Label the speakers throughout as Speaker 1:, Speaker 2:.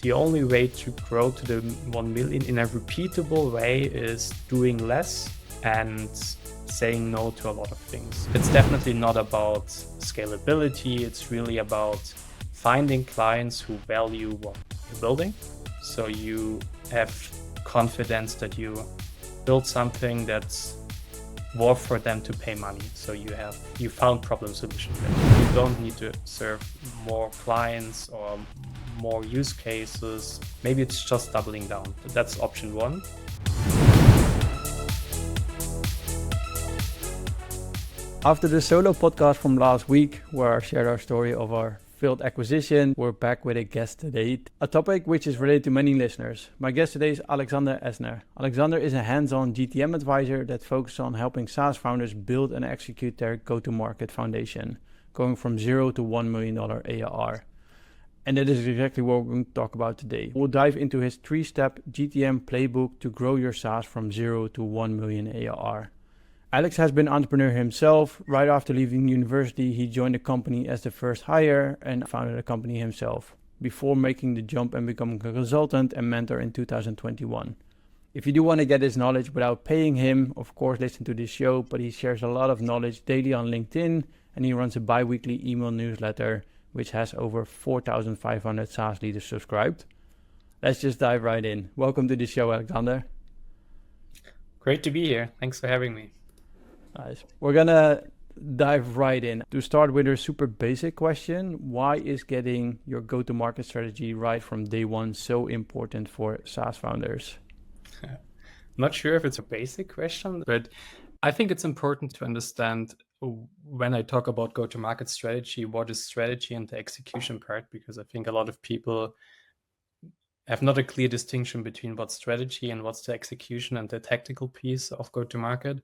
Speaker 1: The only way to grow to the 1 million in a repeatable way is doing less and saying no to a lot of things. It's definitely not about scalability. It's really about finding clients who value what you're building. So you have confidence that you build something that's worth for them to pay money. So you found problem solution. You don't need to serve more clients or more use cases. Maybe it's just doubling down. That's option one.
Speaker 2: After the solo podcast from last week, where I shared our story of our failed acquisition, we're back with a guest today, a topic which is related to many listeners. My guest today is Alexander Estner. Alexander is a hands-on GTM advisor that focuses on helping SaaS founders build and execute their go-to-market foundation, going from $0 to $1 million ARR. And that is exactly what we're going to talk about today. We'll dive into his 3-step GTM playbook to grow your SaaS from 0 to 1 million ARR. Alex has been an entrepreneur himself. Right after leaving university, he joined the company as the first hire and founded a company himself before making the jump and becoming a consultant and mentor in 2021. If you do want to get his knowledge without paying him, of course, listen to this show, but he shares a lot of knowledge daily on LinkedIn, and he runs a bi-weekly email newsletter, which has over 4,500 SaaS leaders subscribed. Let's just dive right in. Welcome to the show, Alexander.
Speaker 1: Great to be here. Thanks for having me.
Speaker 2: Nice. We're gonna dive right in. To start with a super basic question, why is getting your go-to-market strategy right from day one so important for SaaS founders?
Speaker 1: Not sure if it's a basic question, but I think it's important to understand when I talk about go-to-market strategy, what is strategy and the execution part, because I think a lot of people have not a clear distinction between what's strategy and what's the execution and the tactical piece of go-to-market.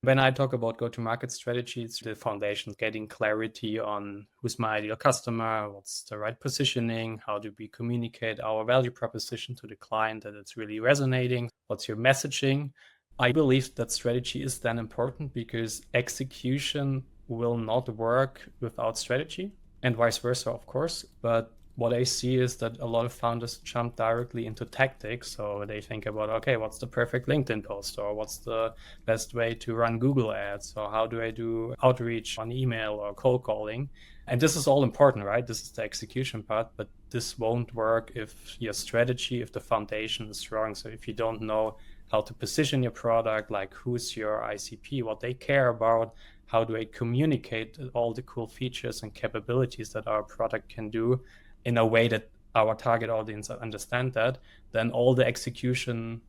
Speaker 1: When I talk about go-to-market strategy, it's the foundation, getting clarity on who's my ideal customer, what's the right positioning, how do we communicate our value proposition to the client that it's really resonating, what's your messaging. I believe that strategy is then important because execution will not work without strategy and vice versa, of course. But what I see is that a lot of founders jump directly into tactics. So they think about, okay, what's the perfect LinkedIn post, or what's the best way to run Google ads, or how do I do outreach on email or cold calling? And this is all important, right? This is the execution part, but this won't work if your strategy, if the foundation is wrong. So if you don't know how to position your product, like who's your ICP, what they care about, how do I communicate all the cool features and capabilities that our product can do in a way that our target audience understand that, then all the execution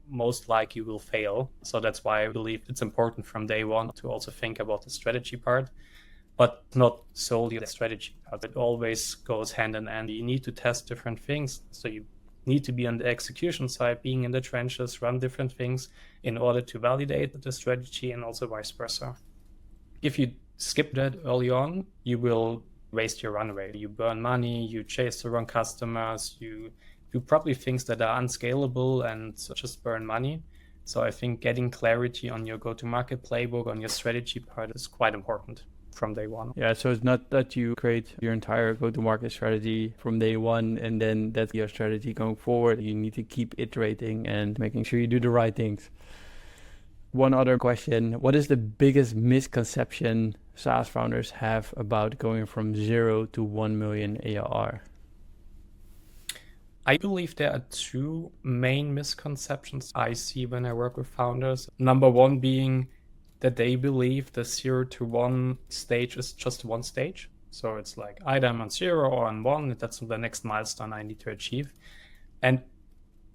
Speaker 1: most likely will fail. So that's why I believe it's important from day one to also think about the strategy part, but not solely the strategy part. It always goes hand in hand. You need to test different things. So you need to be on the execution side, being in the trenches, run different things in order to validate the strategy, and also vice versa. If you skip that early on, you will waste your runway. You burn money, you chase the wrong customers, you do probably things that are unscalable and just burn money. So I think getting clarity on your go-to-market playbook, on your strategy part is quite important from day one.
Speaker 2: Yeah, so it's not that you create your entire go-to-market strategy from day one and then that's your strategy going forward. You need to keep iterating and making sure you do the right things. One other question, what is the biggest misconception SaaS founders have about going from 0 to 1 million ARR?
Speaker 1: I believe there are two main misconceptions I see when I work with founders. Number one being that they believe the 0 to 1 stage is just one stage. So it's like either I'm on 0 or on 1, that's the next milestone I need to achieve. And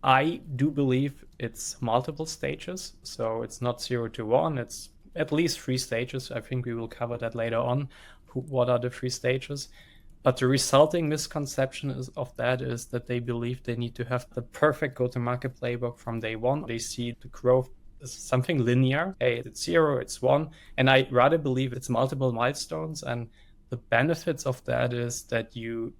Speaker 1: I do believe it's multiple stages. So it's not 0 to 1, it's at least 3 stages. I think we will cover that later on. What are the 3 stages? But the resulting misconception of that is that they believe they need to have the perfect go-to-market playbook from day one. They see the growth as something linear. Hey, it's 0, it's 1. And I rather believe it's multiple milestones. And the benefits of that is that you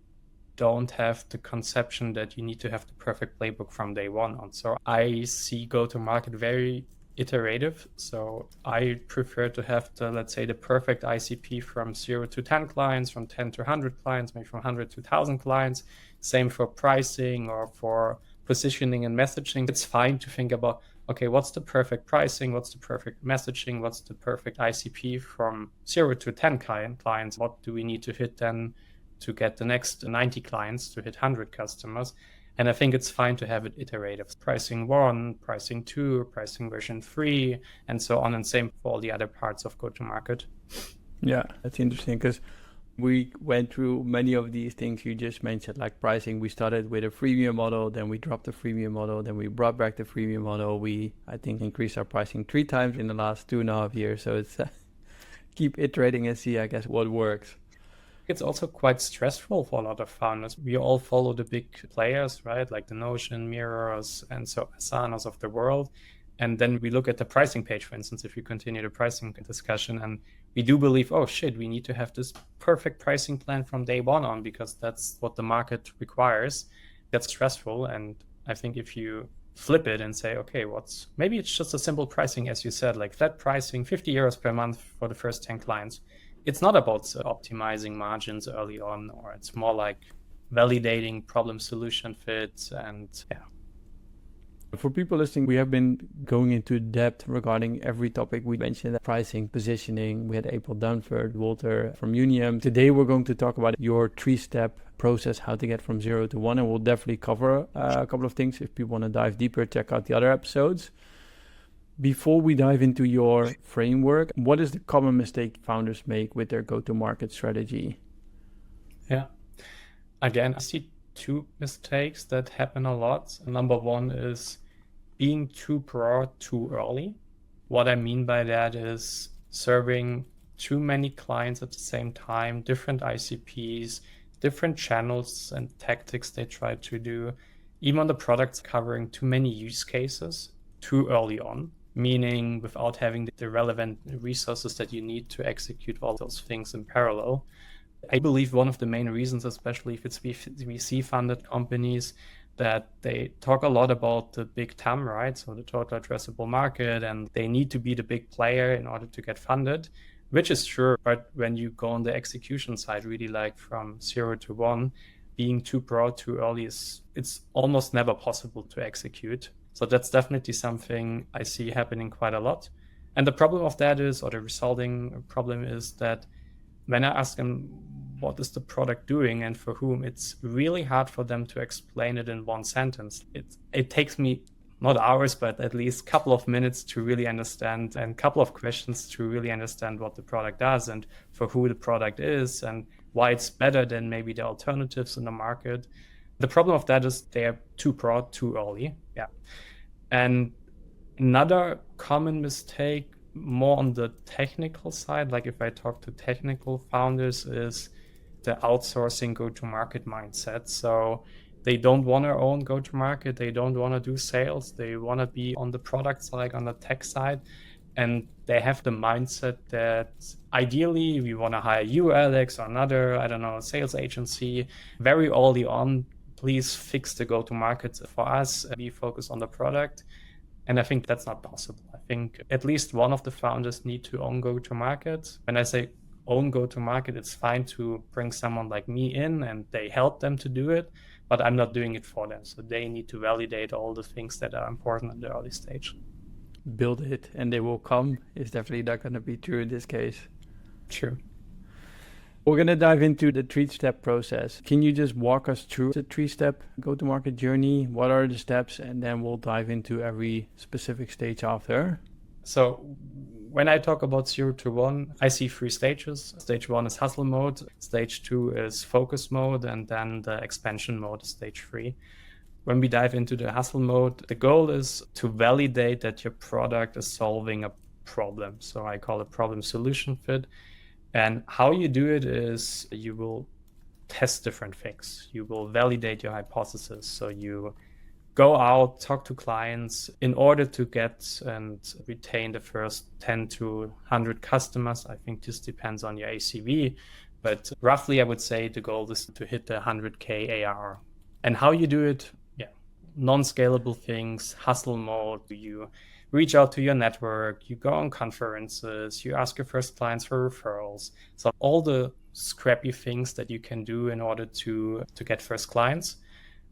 Speaker 1: don't have the conception that you need to have the perfect playbook from day one on. So I see go-to-market very iterative. So I prefer to have let's say the perfect ICP from 0 to 10 clients, from 10 to 100 clients, maybe from 100 to 1,000 clients. Same for pricing or for positioning and messaging. It's fine to think about, okay, what's the perfect pricing? What's the perfect messaging? What's the perfect ICP from 0 to 10 clients? What do we need to hit then to get the next 90 clients to hit 100 customers? And I think it's fine to have it iterative. Pricing 1, pricing 2, pricing version 3, and so on, and same for all the other parts of go-to-market.
Speaker 2: Yeah, that's interesting because we went through many of these things you just mentioned, like pricing. We started with a freemium model, then we dropped the freemium model, then we brought back the freemium model. We, I think, increased our pricing 3 times in the last 2.5 years. So it's keep iterating and see, I guess, what works.
Speaker 1: It's also quite stressful for a lot of founders. We all follow the big players, right? Like the Notion, Mirrors, and so Asanas of the world. And then we look at the pricing page, for instance, if you continue the pricing discussion, and we do believe, oh shit, we need to have this perfect pricing plan from day one on because that's what the market requires. That's stressful. And I think if you flip it and say, okay, maybe it's just a simple pricing, as you said, like flat pricing, 50 euros per month for the first 10 clients. It's not about optimizing margins early on, or it's more like validating problem solution fit. And yeah.
Speaker 2: For people listening, we have been going into depth regarding every topic. We mentioned pricing, positioning. We had April Dunford, Walter from Unium. Today, we're going to talk about your 3-step process, how to get from 0 to 1. And we'll definitely cover a couple of things. If people want to dive deeper, check out the other episodes. Before we dive into your framework, what is the common mistake founders make with their go-to-market strategy?
Speaker 1: Yeah. Again, I see 2 mistakes that happen a lot. Number 1 is being too broad too early. What I mean by that is serving too many clients at the same time, different ICPs, different channels and tactics they try to do. Even on the products, covering too many use cases too early on, meaning without having the relevant resources that you need to execute all those things in parallel. I believe one of the main reasons, especially if it's VC-funded companies, that they talk a lot about the big TAM, right? So the total addressable market, and they need to be the big player in order to get funded, which is true. But when you go on the execution side, really like from 0 to 1, being too broad too early it's almost never possible to execute. So that's definitely something I see happening quite a lot. And the problem of that is, or the resulting problem is that when I ask them, what is the product doing and for whom, it's really hard for them to explain it in one sentence. It takes me not hours, but at least a couple of minutes to really understand, and a couple of questions to really understand what the product does and for who the product is and why it's better than maybe the alternatives in the market. The problem of that is they are too broad too early. Yeah. And another common mistake, more on the technical side, like if I talk to technical founders, is the outsourcing go-to-market mindset. So they don't want to own go-to-market. They don't want to do sales. They want to be on the product side, on the tech side. And they have the mindset that ideally we want to hire you, Alex, or another, sales agency very early on. Please fix the go-to-market for us. We focus on the product. And I think that's not possible. I think at least one of the founders need to own go-to-market. When I say own go-to-market, it's fine to bring someone like me in and they help them to do it, but I'm not doing it for them. So they need to validate all the things that are important in the early stage.
Speaker 2: Build it and they will come is definitely not going to be true in this case.
Speaker 1: True.
Speaker 2: We're going to dive into the 3-step process. Can you just walk us through the 3-step go-to-market journey? What are the steps? And then we'll dive into every specific stage after.
Speaker 1: So when I talk about 0 to 1, I see 3 stages. Stage 1 is hustle mode. Stage 2 is focus mode. And then the expansion mode is stage 3. When we dive into the hustle mode, the goal is to validate that your product is solving a problem. So I call it problem solution fit. And how you do it is you will test different things. You will validate your hypothesis. So you go out, talk to clients in order to get and retain the first 10 to 100 customers. I think this depends on your ACV, but roughly I would say the goal is to hit the 100K ARR. And how you do it, non-scalable things, hustle mode. You reach out to your network, you go on conferences, you ask your first clients for referrals. So all the scrappy things that you can do in order to get first clients.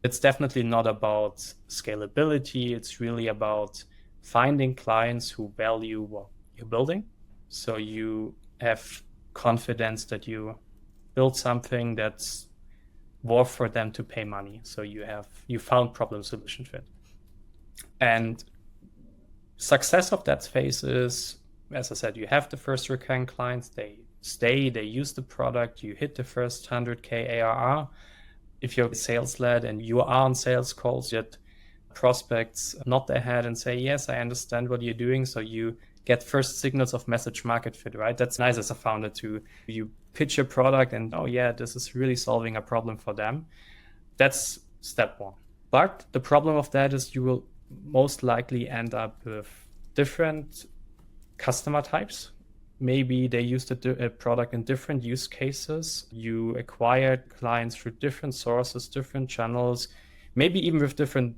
Speaker 1: It's definitely not about scalability. It's really about finding clients who value what you're building. So you have confidence that you build something that's worth for them to pay money. So you found problem solution fit. And success of that phase is, as I said, you have the first recurring clients, they stay, they use the product, you hit the first 100K ARR. If you're sales-led and you are on sales calls, yet prospects nod their head and say, yes, I understand what you're doing. So you get first signals of message market fit, right? That's nice as a founder to you pitch your product and, oh yeah, this is really solving a problem for them. That's step one. But the problem of that is you will most likely end up with different customer types. Maybe they used a product in different use cases. You acquired clients through different sources, different channels, maybe even with different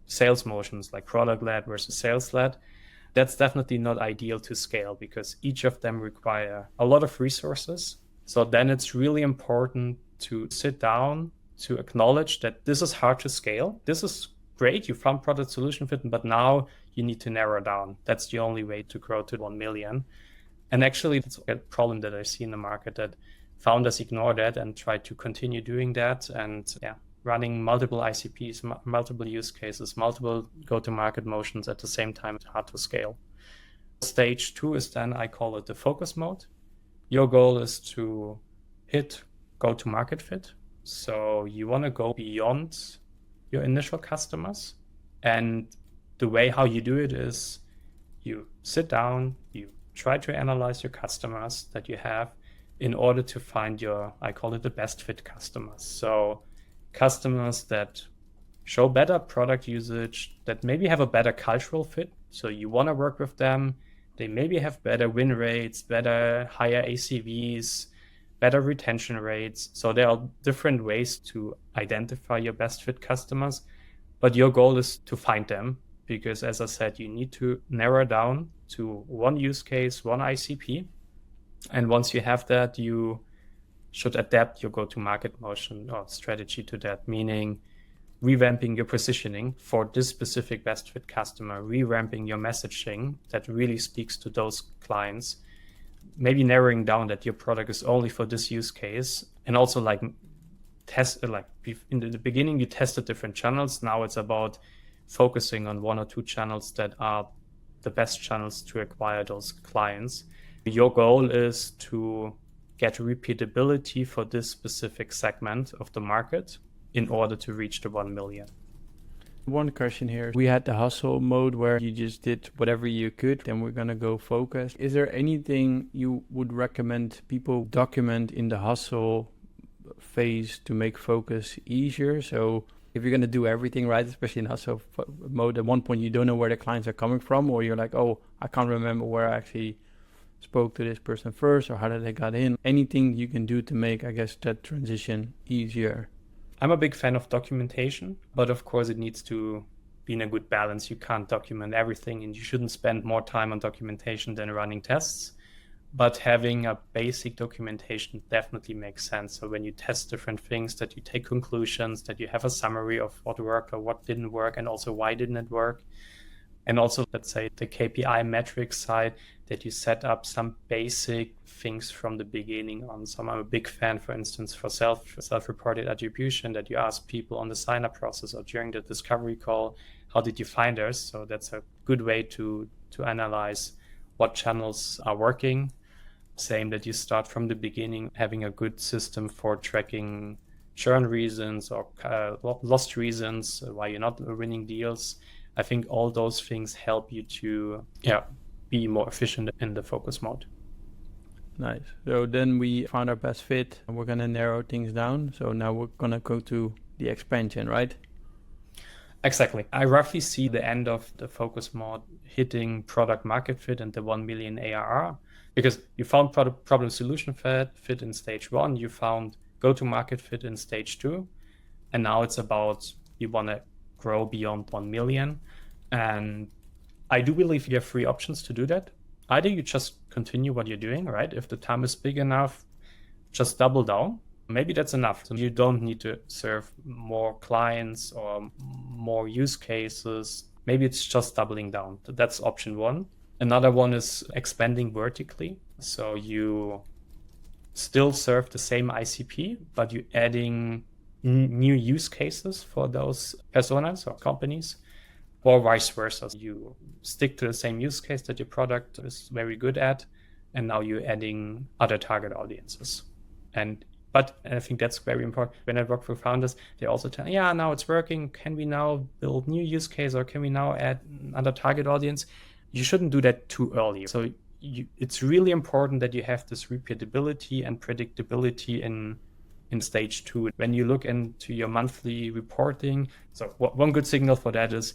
Speaker 1: sales motions like product-led versus sales-led. That's definitely not ideal to scale because each of them require a lot of resources. So then it's really important to sit down, to acknowledge that this is hard to scale. This is great, you found product solution fit, but now you need to narrow down. That's the only way to grow to 1 million. And actually, that's a problem that I see in the market, that founders ignore that and try to continue doing that. And running multiple ICPs, multiple use cases, multiple go-to-market motions at the same time, it's hard to scale. Stage 2 is then, I call it the focus mode. Your goal is to hit go-to-market fit. So you want to go beyond your initial customers. And the way how you do it is you sit down, you try to analyze your customers that you have in order to find your, I call it the best fit customers. So customers that show better product usage, that maybe have a better cultural fit. So you want to work with them. They maybe have better win rates, better higher ACVs, better retention rates. So there are different ways to identify your best fit customers, but your goal is to find them because, as I said, you need to narrow down to one use case, one ICP. And once you have that, you should adapt your go-to-market motion or strategy to that, meaning revamping your positioning for this specific best fit customer, revamping your messaging that really speaks to those clients, maybe narrowing down that your product is only for this use case. And also test, in the beginning, you tested different channels. Now it's about focusing on one or two channels that are the best channels to acquire those clients. Your goal is to get repeatability for this specific segment of the market in order to reach the 1 million.
Speaker 2: One question here. We had the hustle mode where you just did whatever you could, then we're going to go focus. Is there anything you would recommend people document in the hustle phase to make focus easier? So if you're going to do everything right, especially in hustle mode, at one point you don't know where the clients are coming from, or you're like, oh, I can't remember where I actually spoke to this person first, or how did they got in. Anything you can do to make, I guess, that transition easier?
Speaker 1: I'm a big fan of documentation, but of course it needs to be in a good balance. You can't document everything and you shouldn't spend more time on documentation than running tests. But having a basic documentation definitely makes sense. So when you test different things, that you take conclusions, that you have a summary of what worked or what didn't work, and also why didn't it work. And also, let's say, the KPI metrics side, that you set up some basic things from the beginning on. So I'm a big fan, for instance, for self-reported attribution, that you ask people on the sign-up process or during the discovery call, how did you find us? So that's a good way to analyze what channels are working. Same that you start from the beginning, having a good system for tracking churn reasons or lost reasons, why you're not winning deals. I think all those things help you to be more efficient in the focus mode.
Speaker 2: Nice. So then we found our best fit and we're going to narrow things down. So now we're going to go to the expansion, right?
Speaker 1: Exactly. I roughly see the end of the focus mode hitting product market fit and the 1 million ARR, because you found problem solution fit in stage 1, you found go-to-market fit in stage 2, and now it's about you want to grow beyond 1 million. And I do believe you have three options to do that. Either you just continue what you're doing, right? If the TAM is big enough, just double down. Maybe that's enough. So you don't need to serve more clients or more use cases. Maybe it's just doubling down. That's option one. Another one is expanding vertically. So you still serve the same ICP, but you're adding new use cases for those personas or companies, or vice versa. You stick to the same use case that your product is very good at, and now you're adding other target audiences. But I think that's very important. When I work with founders, they also tell, yeah, now it's working. Can we now build new use case, or can we now add another target audience? You shouldn't do that too early. So it's really important that you have this repeatability and predictability in stage two. When you look into your monthly reporting, so one good signal for that is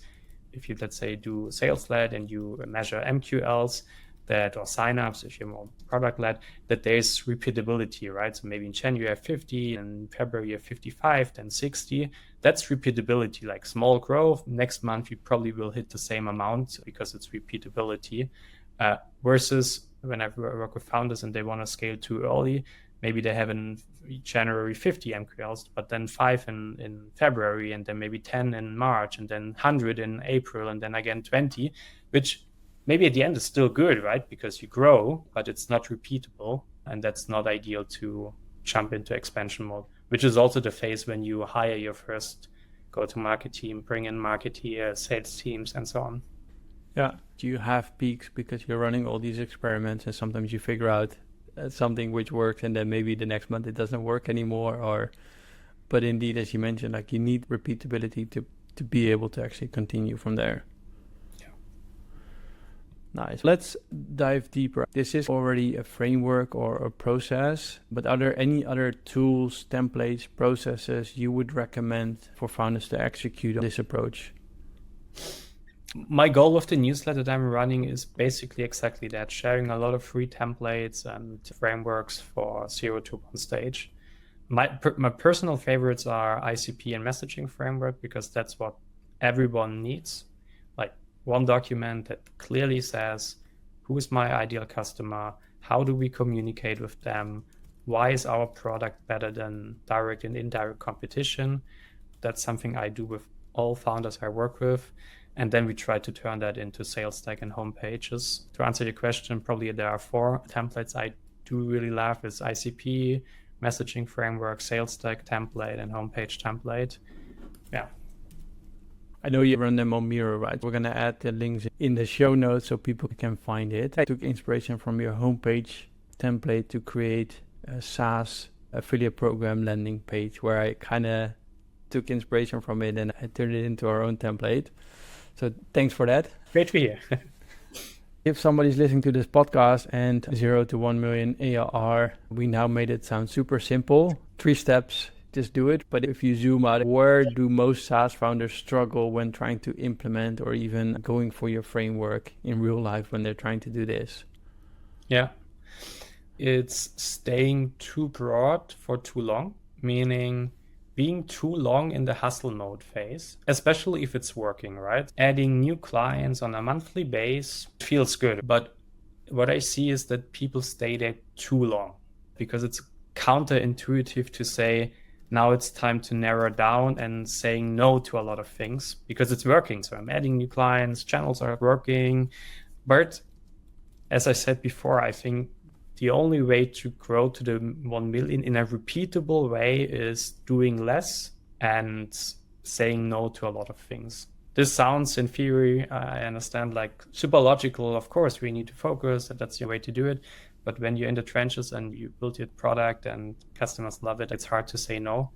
Speaker 1: if you, let's say, do sales-led and you measure MQLs, that, or signups, if you're more product-led, that there's repeatability, right? So maybe in January you have 50, in February you have 55, then 60. That's repeatability, like small growth. Next month you probably will hit the same amount because it's repeatability. Versus when I work with founders and they want to scale too early, maybe they have in January 50 MQLs, but then 5 in February, and then maybe 10 in March, and then 100 in April, and then again 20, which maybe at the end is still good, right? Because you grow, but it's not repeatable. And that's not ideal to jump into expansion mode, which is also the phase when you hire your first go-to-market team, bring in marketeers, sales teams, and so on.
Speaker 2: Yeah. Do you have peaks because you're running all these experiments and sometimes you figure out something which works and then maybe the next month it doesn't work anymore? But indeed, as you mentioned, like you need repeatability to be able to actually continue from there. Nice. Let's dive deeper. This is already a framework or a process, but are there any other tools, templates, processes you would recommend for founders to execute this approach?
Speaker 1: My goal with the newsletter that I'm running is basically exactly that, sharing a lot of free templates and frameworks for 0 to 1 stage. My personal favorites are ICP and messaging framework, because that's what everyone needs. Like one document that clearly says, who is my ideal customer? How do we communicate with them? Why is our product better than direct and indirect competition? That's something I do with all founders I work with. And then we try to turn that into sales stack and homepages. To answer your question, probably there are 4 templates I do really love. Is ICP, messaging framework, sales stack template, and homepage template. Yeah.
Speaker 2: I know you run them on Miro, right? We're going to add the links in the show notes so people can find it. I took inspiration from your homepage template to create a SaaS affiliate program landing page, where I kind of took inspiration from it and I turned it into our own template. So thanks for that.
Speaker 1: Great to hear.
Speaker 2: If somebody's listening to this podcast and 0 to 1 million ARR, we now made it sound super simple. 3 steps, just do it. But if you zoom out, where do most SaaS founders struggle when trying to implement or even going for your framework in real life when they're trying to do this?
Speaker 1: Yeah. It's staying too broad for too long, meaning being too long in the hustle mode phase, especially if it's working, right? Adding new clients on a monthly base feels good. But what I see is that people stay there too long, because it's counterintuitive to say, now it's time to narrow down and saying no to a lot of things because it's working. So I'm adding new clients, channels are working. But as I said before, I think the only way to grow to the 1 million in a repeatable way is doing less and saying no to a lot of things. This sounds, in theory, I understand, like super logical. Of course, we need to focus, and that's the way to do it. But when you're in the trenches and you build your product and customers love it, it's hard to say no.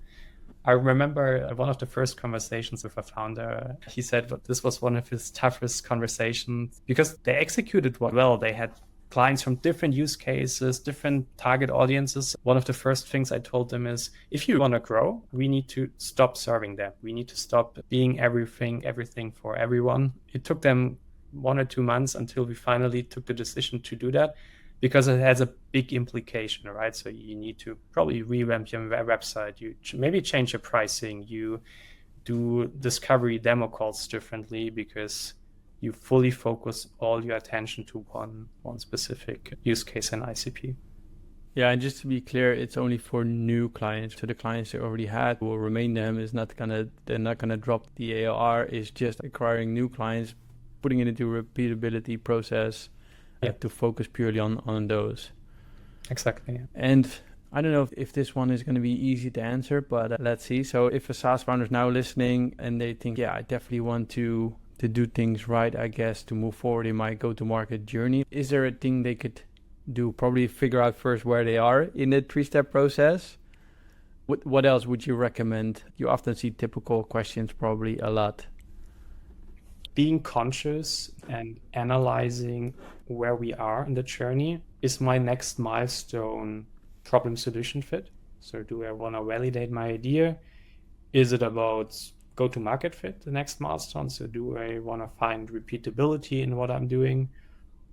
Speaker 1: I remember one of the first conversations with a founder. He said this was one of his toughest conversations because they executed well. They had clients from different use cases, different target audiences. One of the first things I told them is, if you want to grow, we need to stop serving them. We need to stop being everything for everyone. It took them 1 or 2 months until we finally took the decision to do that, because it has a big implication, right? So you need to probably revamp your website. You maybe change your pricing. You do discovery demo calls differently, because you fully focus all your attention to one specific use case in ICP.
Speaker 2: Yeah, and just to be clear, it's only for new clients. So the clients they already had will remain them. They're not gonna drop the ARR. It's just acquiring new clients, putting it into a repeatability process to focus purely on those.
Speaker 1: Exactly. Yeah.
Speaker 2: And I don't know if this one is going to be easy to answer, but let's see. So if a SaaS founder is now listening and they think, I definitely want to do things right, I guess, to move forward in my go-to-market journey, is there a thing they could do? Probably figure out first where they are in the 3-step process. What else would you recommend? You often see typical questions probably a lot.
Speaker 1: Being conscious and analyzing where we are in the journey. Is my next milestone problem solution fit? So do I want to validate my idea? Is it about go-to-market fit, the next milestone? So do I want to find repeatability in what I'm doing?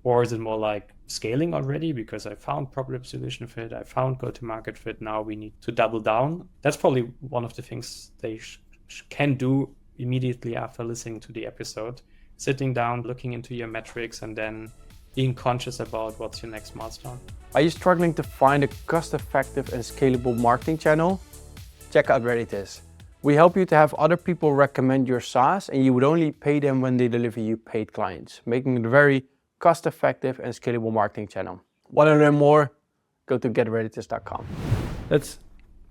Speaker 1: Or is it more like scaling already because I found problem solution fit, I found go-to-market fit, now we need to double down? That's probably one of the things they can do immediately after listening to the episode. Sitting down, looking into your metrics, and then being conscious about what's your next milestone.
Speaker 3: Are you struggling to find a cost-effective and scalable marketing channel? Check out where it is. We help you to have other people recommend your SaaS, and you would only pay them when they deliver you paid clients, making it a very cost-effective and scalable marketing channel. Want to learn more? Go to getreadytis.com.
Speaker 2: Let's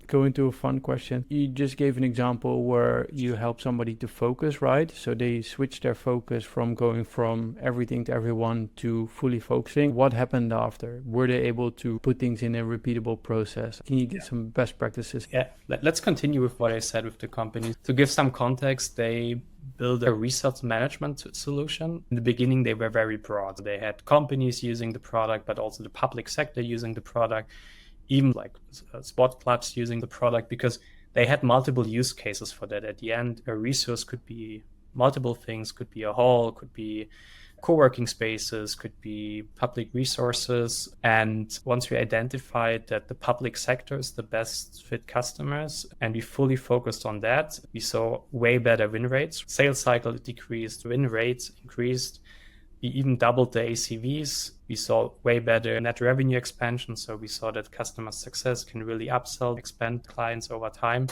Speaker 2: go into a fun question. You just gave an example where you help somebody to focus, right? So they switch their focus from going from everything to everyone to fully focusing. What happened after? Were they able to put things in a repeatable process? Can you get some best practices?
Speaker 1: Yeah, let's continue with what I said with the company. To give some context, they built a resource management solution. In the beginning, they were very broad. They had companies using the product, but also the public sector using the product, even like sport clubs using the product, because they had multiple use cases for that. At the end, a resource could be multiple things, could be a hall, could be co-working spaces, could be public resources. And once we identified that the public sector is the best fit customers, and we fully focused on that, we saw way better win rates. Sales cycle decreased, win rates increased. We even doubled the ACVs. We saw way better net revenue expansion. So we saw that customer success can really upsell, expand clients over time.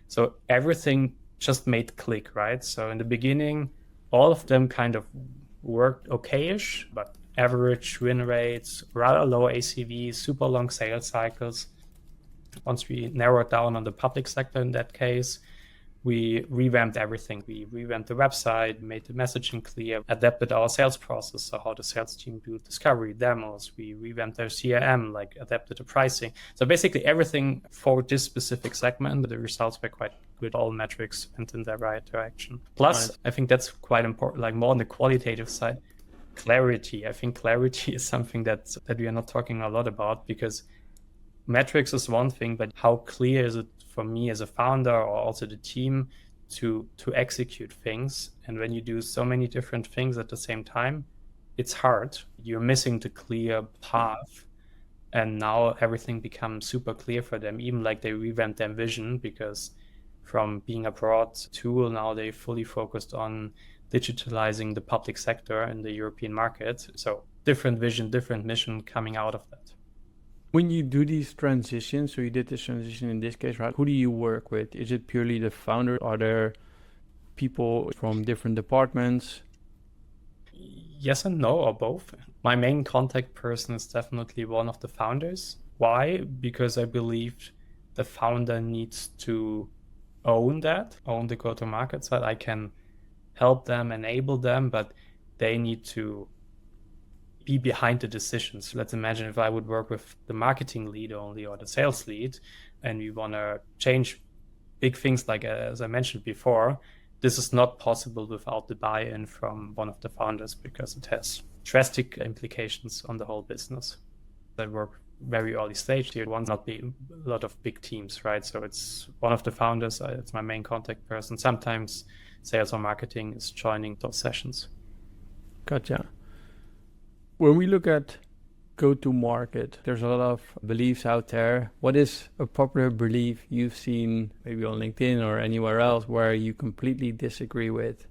Speaker 1: So everything just made click, right? So in the beginning, all of them kind of worked okay-ish, but average win rates, rather low ACVs, super long sales cycles. Once we narrowed down on the public sector in that case, we revamped everything. We revamped the website, made the messaging clear, adapted our sales process, so how the sales team do discovery, demos. We revamped their CRM, like adapted the pricing. So basically everything for this specific segment. The results were quite good. All metrics went in the right direction. Plus, I think that's quite important, like more on the qualitative side, clarity. I think clarity is something that we are not talking a lot about, because metrics is one thing, but how clear is it for me as a founder or also the team to execute things? And when you do so many different things at the same time, it's hard. You're missing the clear path. And now everything becomes super clear for them, even like they revamped their vision, because from being a broad tool, now they fully focused on digitalizing the public sector in the European market. So different vision, different mission coming out of that.
Speaker 2: When you do these transitions, so you did this transition in this case, right? Who do you work with? Is it purely the founder? Are there people from different departments?
Speaker 1: Yes and no, or both. My main contact person is definitely one of the founders. Why? Because I believe the founder needs to own the go-to-market side. I can help them, enable them, but they need to be behind the decisions. Let's imagine if I would work with the marketing lead only or the sales lead, and we want to change big things, like as I mentioned before, this is not possible without the buy-in from one of the founders, because it has drastic implications on the whole business. I work very early stage here, one not be a lot of big teams, right? So it's one of the founders, it's my main contact person. Sometimes sales or marketing is joining those sessions.
Speaker 2: Gotcha. When we look at go-to-market, there's a lot of beliefs out there. What is a popular belief you've seen maybe on LinkedIn or anywhere else where you completely disagree with?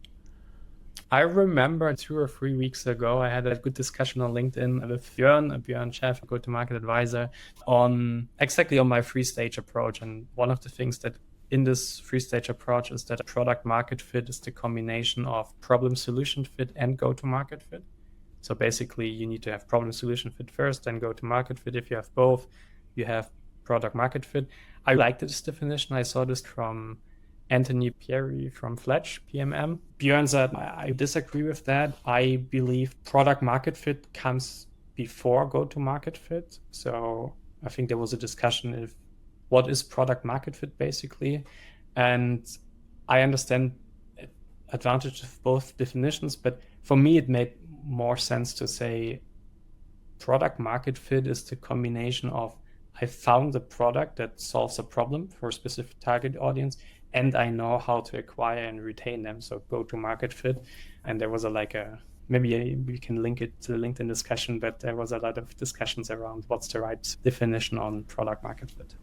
Speaker 1: I remember 2 or 3 weeks ago, I had a good discussion on LinkedIn with Björn Chef, a go-to-market advisor, on my 3-stage approach. And one of the things that in this 3-stage approach is that product market fit is the combination of problem solution fit and go-to-market fit. So basically, you need to have problem solution fit first, then go-to-market fit. If you have both, you have product market fit. I like this definition. I saw this from Anthony Pieri from Fletch, PMM. Björn said, I disagree with that. I believe product market fit comes before go-to-market fit. So I think there was a discussion if what is product market fit basically. And I understand advantage of both definitions, but for me, it made more sense to say product market fit is the combination of I found a product that solves a problem for a specific target audience, and I know how to acquire and retain them. So go-to-market fit. And there was maybe we can link it to the LinkedIn discussion, but there was a lot of discussions around what's the right definition on product market fit.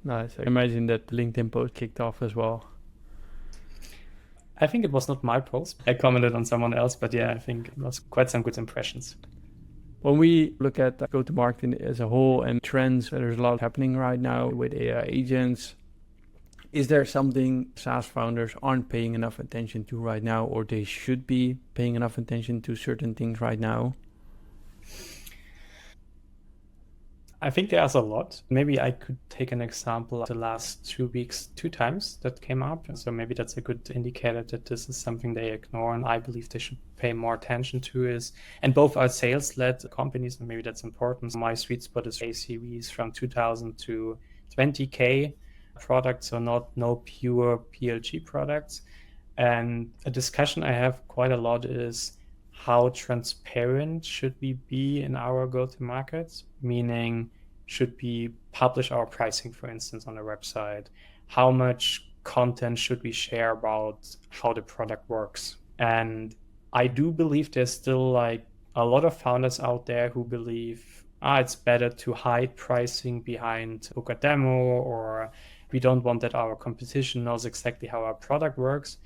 Speaker 2: Nice. I imagine that the LinkedIn post kicked off as well.
Speaker 1: I think it was not my post. I commented on someone else, but yeah, I think it was quite some good impressions.
Speaker 2: When we look at go-to-market as a whole and trends, there's a lot happening right now with AI agents. Is there something SaaS founders aren't paying enough attention to right now, or they should be paying enough attention to certain things right now?
Speaker 1: I think there's a lot. Maybe I could take an example of the last 2 weeks, 2 times that came up. So maybe that's a good indicator that this is something they ignore, and I believe they should pay more attention to is, and both are sales-led companies, and maybe that's important. My sweet spot is ACVs from 2,000 to 20K products, so no pure PLG products. And a discussion I have quite a lot is how transparent should we be in our go-to-market? Meaning, should we publish our pricing, for instance, on the website? How much content should we share about how the product works? And I do believe there's still like a lot of founders out there who believe it's better to hide pricing behind book a demo, or we don't want that our competition knows exactly how our product works.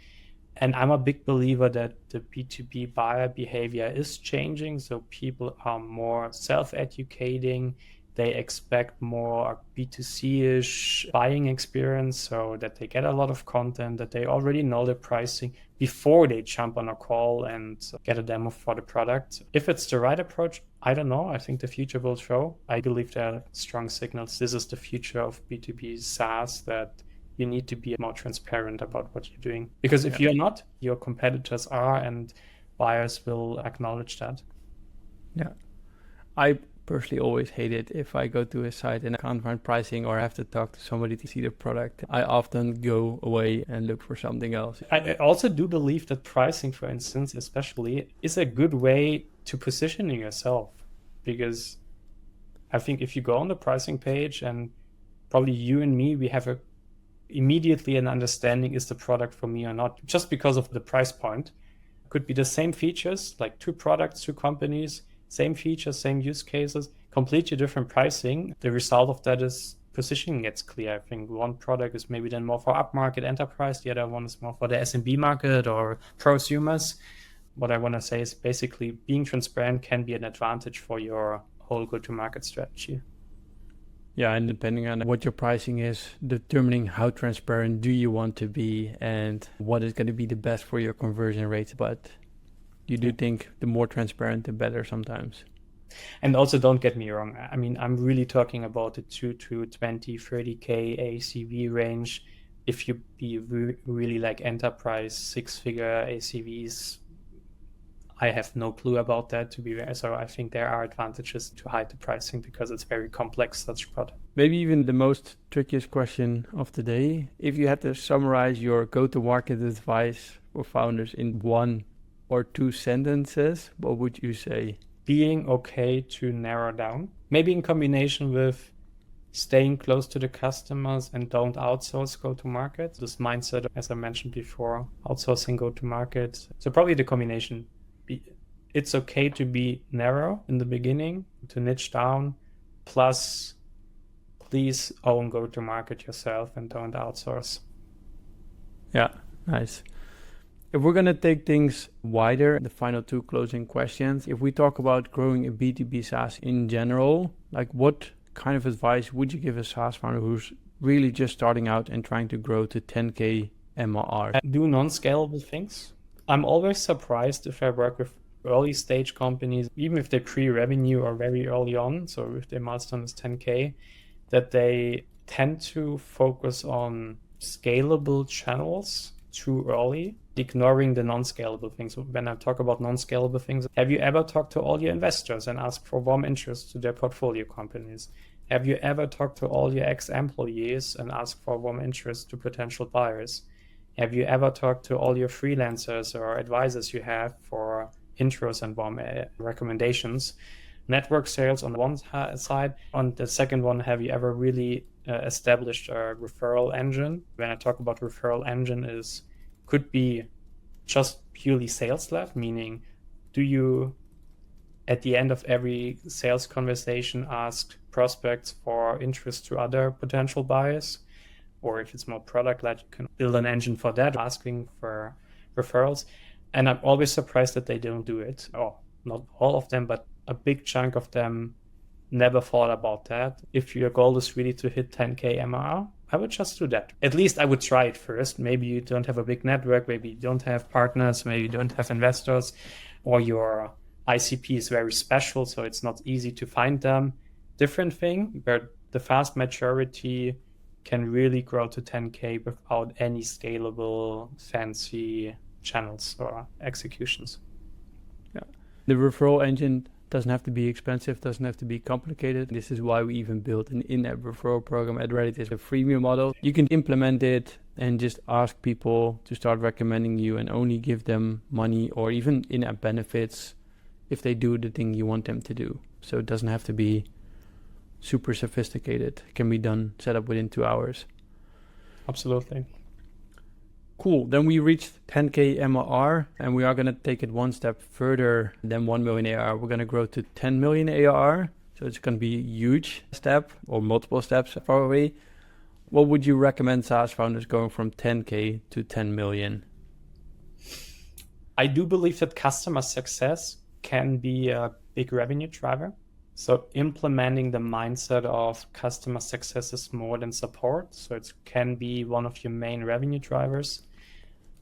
Speaker 1: And I'm a big believer that the B2B buyer behavior is changing. So people are more self-educating. They expect more B2C-ish buying experience, so that they get a lot of content, that they already know the pricing before they jump on a call and get a demo for the product. If it's the right approach, I don't know. I think the future will show. I believe there are strong signals. This is the future of B2B SaaS, that you need to be more transparent about what you're doing. Because if you're not, your competitors are, and buyers will acknowledge that.
Speaker 2: Yeah. I personally always hate it if I go to a site and I can't find pricing or have to talk to somebody to see the product. I often go away and look for something else.
Speaker 1: I also do believe that pricing, for instance, especially, is a good way to positioning yourself. Because I think if you go on the pricing page, and probably you and me, we have immediately an understanding, is the product for me or not, just because of the price point. Could be the same features, like 2 products, 2 companies, same features, same use cases, completely different pricing. The result of that is positioning gets clear. I think one product is maybe then more for upmarket enterprise, the other one is more for the SMB market or prosumers. What I want to say is basically being transparent can be an advantage for your whole go-to-market strategy.
Speaker 2: Yeah, and depending on what your pricing is, determining how transparent do you want to be and what is going to be the best for your conversion rates. But you do think the more transparent, the better sometimes.
Speaker 1: And also, don't get me wrong. I mean, I'm really talking about the 2 to 20, 30K ACV range. If you be really like enterprise 6-figure ACVs, I have no clue about that, to be fair. So I think there are advantages to hide the pricing because it's very complex, such product.
Speaker 2: Maybe even the most trickiest question of the day. If you had to summarize your go-to-market advice for founders in 1 or 2 sentences, what would you say?
Speaker 1: Being okay to narrow down, maybe in combination with staying close to the customers and don't outsource go-to-market. This mindset, as I mentioned before, outsourcing go-to-market. So probably the combination. It's okay to be narrow in the beginning, to niche down, plus please own go-to-market yourself and don't outsource.
Speaker 2: Yeah, nice. If we're going to take things wider, the final two closing questions, if we talk about growing a B2B SaaS in general, like what kind of advice would you give a SaaS founder who's really just starting out and trying to grow to 10K MRR?
Speaker 1: Do non-scalable things. I'm always surprised if I work with early stage companies, even if they're pre-revenue or very early on, so if their milestone is 10K, that they tend to focus on scalable channels too early, ignoring the non-scalable things. When I talk about non-scalable things, have you ever talked to all your investors and asked for warm interest to their portfolio companies? Have you ever talked to all your ex-employees and asked for warm interest to potential buyers? Have you ever talked to all your freelancers or advisors you have for intros and warm recommendations? Network sales on one side. On the second one, have you ever really established a referral engine? When I talk about referral engine, could be just purely sales led, meaning do you at the end of every sales conversation ask prospects for interest to other potential buyers? Or if it's more product led, you can build an engine for that, asking for referrals. And I'm always surprised that they don't do it. Oh, not all of them, but a big chunk of them never thought about that. If your goal is really to hit 10K MRR, I would just do that. At least I would try it first. Maybe you don't have a big network, maybe you don't have partners, maybe you don't have investors, or your ICP is very special, so it's not easy to find them. Different thing, where the fast majority can really grow to 10K without any scalable, fancy channels or executions.
Speaker 2: Yeah. The referral engine doesn't have to be expensive, doesn't have to be complicated. This is why we even built an in-app referral program at Reddit. It's a freemium model. You can implement it and just ask people to start recommending you and only give them money or even in-app benefits if they do the thing you want them to do. So it doesn't have to be super sophisticated. It can be done, set up within 2 hours.
Speaker 1: Absolutely.
Speaker 2: Cool. Then we reached 10K MRR and we are going to take it one step further than 1 million ARR. We're going to grow to 10 million ARR. So it's going to be a huge step or multiple steps probably. What would you recommend SaaS founders going from 10K to 10 million?
Speaker 1: I do believe that customer success can be a big revenue driver. So implementing the mindset of customer success is more than support. So it can be one of your main revenue drivers.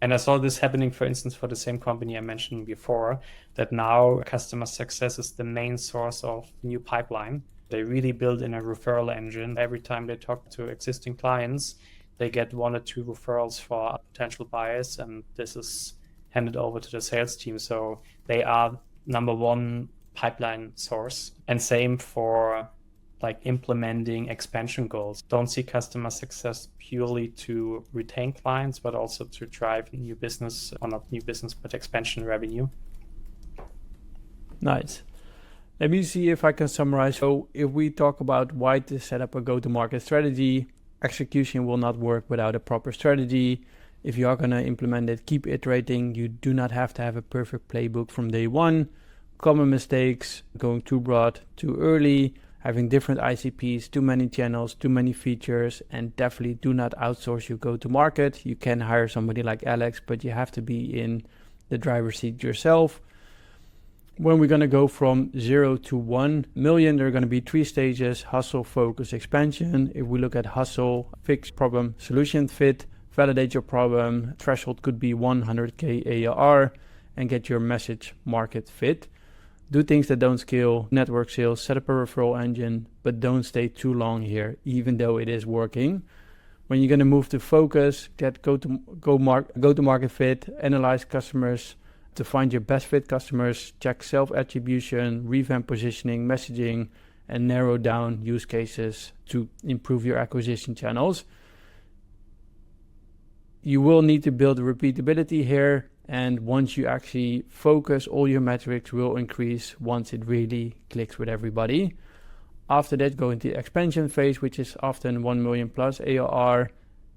Speaker 1: And I saw this happening, for instance, for the same company I mentioned before, that now customer success is the main source of new pipeline. They really build in a referral engine. Every time they talk to existing clients, they get 1 or 2 referrals for potential buyers, and this is handed over to the sales team. So they are number one pipeline source. And same for like implementing expansion goals. Don't see customer success purely to retain clients, but also to drive new business, or not new business, but expansion revenue.
Speaker 2: Nice. Let me see if I can summarize. So if we talk about why to set up a go-to-market strategy, execution will not work without a proper strategy. If you are going to implement it, keep iterating. You do not have to have a perfect playbook from day one. Common mistakes, going too broad, too early, having different ICPs, too many channels, too many features, and definitely do not outsource your go-to-market. You can hire somebody like Alex, but you have to be in the driver's seat yourself. When we're going to go from 0 to 1 million, there are going to be 3 stages: hustle, focus, expansion. If we look at hustle, fix problem, solution fit, validate your problem. Threshold could be 100K ARR and get your message market fit. Do things that don't scale, network sales, set up a referral engine, but don't stay too long here, even though it is working. When you're going to move to focus, get go-to-market fit, analyze customers to find your best fit customers, check self-attribution, revamp positioning, messaging, and narrow down use cases to improve your acquisition channels. You will need to build repeatability here. And once you actually focus, all your metrics will increase once it really clicks with everybody. After that, go into the expansion phase, which is often 1 million plus ARR.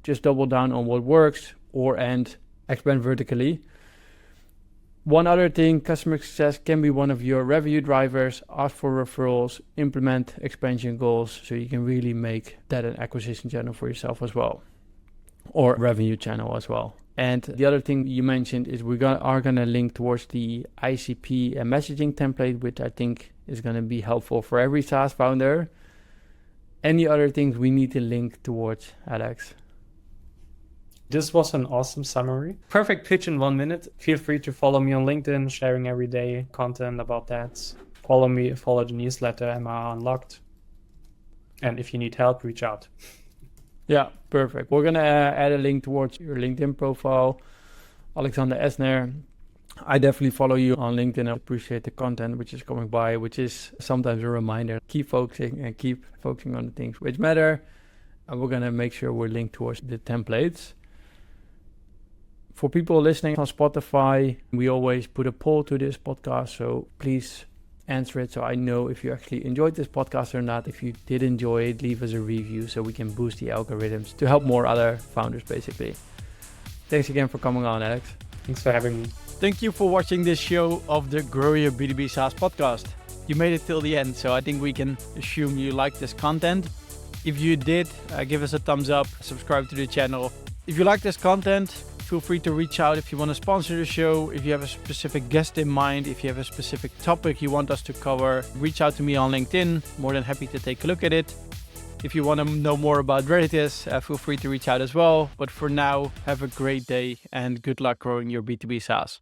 Speaker 2: Just double down on what works and expand vertically. One other thing, customer success can be one of your revenue drivers. Ask for referrals, implement expansion goals, so you can really make that an acquisition channel for yourself as well. or revenue channel as well. And the other thing you mentioned is we are going to link towards the ICP and messaging template, which I think is going to be helpful for every SaaS founder. Any other things we need to link towards, Alex?
Speaker 1: This was an awesome summary. Perfect pitch in 1 minute. Feel free to follow me on LinkedIn, sharing every day content about that. Follow the newsletter, MR Unlocked. And if you need help, reach out.
Speaker 2: Yeah, perfect. We're going to add a link towards your LinkedIn profile, Alexander Estner. I definitely follow you on LinkedIn. I appreciate the content which is coming by, which is sometimes a reminder. Keep focusing on the things which matter. And we're going to make sure we're linked towards the templates. For people listening on Spotify, we always put a poll to this podcast. So please answer it so I know if you actually enjoyed this podcast or not. If you did enjoy it, leave us a review so we can boost the algorithms to help more other founders, basically. Thanks again for coming on, Alex.
Speaker 1: Thanks for having me.
Speaker 2: Thank you for watching this show of the Grow Your B2B SaaS podcast. You made it till the end, so I think we can assume you liked this content. If you did, give us a thumbs up, subscribe to the channel. If you like this content, feel free to reach out if you want to sponsor the show. If you have a specific guest in mind, if you have a specific topic you want us to cover, reach out to me on LinkedIn. More than happy to take a look at it. If you want to know more about Reditus, feel free to reach out as well. But for now, have a great day and good luck growing your B2B SaaS.